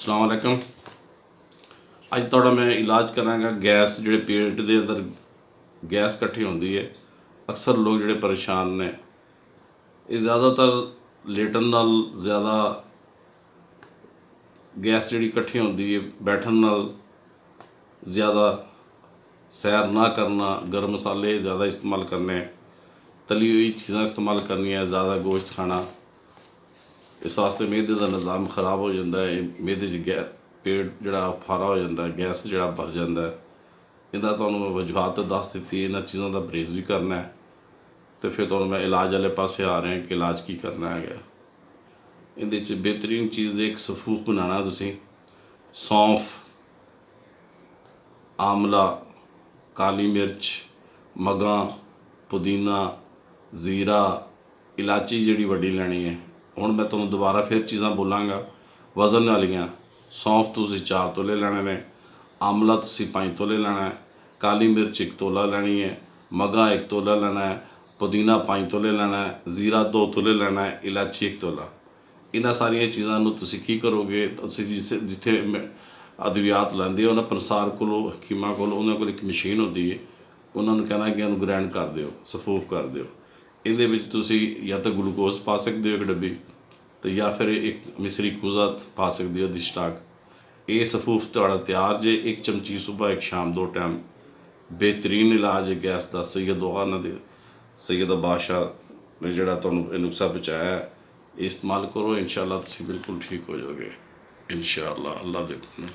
अस्सलाम वालेकुम। अज थोड़ा मैं इलाज करांगा गैस जिहड़े पेट दे अंदर गैस इकट्ठी होंदी है। अक्सर लोग जिहड़े परेशान ने ये ज़्यादातर लेटन नाल ज़्यादा गैस जिहड़ी इकट्ठी होंदी है, बैठन नाल ज़्यादा, सैर ना करना, गर्म मसाले ज़्यादा इस्तेमाल करने, तली हुई चीज़ां इस्तेमाल करनियां, ज़्यादा गोश्त खाना, इस वास्ते मेदे का निज़ाम खराब हो जाता है। मेदे च पेट जिहड़ा फारा हो जाता है, गैस जिहड़ा भर जाता है। इहदा तुहानूं मैं वजूहात तो दस दित्ती, इन्हां चीज़ों का परहेज़ भी करना है। तो फिर तुहानूं मैं इलाज वाले पासे आ रहे हैं कि इलाज की करना है। इहदे च बेहतरीन चीज़ एक सफूफ बनाना। तुसीं सौंफ, आमला, काली मिर्च, मगां, पुदीना, जीरा, इलाची जिहड़ी वड्डी लैनी है। हुण मैं तुहानूं दोबारा फिर चीज़ां बोलांगा वज़न वालियां। सौंफ तुसीं 4 तोले लैणे ने, आमला तुसीं 5 तोले लैना है, काली मिर्च 1 तोला लैनी है, मगा 1 तोला लैना है, पुदीना 5 तोले लैना है, जीरा 2 तोले लैना है, इलाची 1 तोला। इन्हां सारियां चीज़ां नूं तुसीं की करोगे, तुसीं जिथे अद्वियात लैंदे हो ना पंसार कोलों, हकीमां कोलों, उन्हां कोल एक मशीन होंदी है, उन्हां नूं कहना कि इहनूं ग्राइंड कर दिओ, सफूफ कर दिओ। इहदे विच तुसीं या तो ग्लूकोज पा सकदे हो एक डब्बी, तो या फिर एक मिसरी कुज़ा पा सकदे हो, स्टाक। ये सफूफ तुहाड़ा तैयार जे। 1 चमची सुबह 1 शाम 2 टाइम। बेहतरीन इलाज है गैस का। सैयद बादशाह ने जिहड़ा तुहानूं ये नुस्खा पहुँचाया है, ये इस्तेमाल करो, इंशाअल्लाह तुसीं बिल्कुल ठीक हो जाओगे। इंशाअल्लाह अल्लाह दे हुक्म नाल।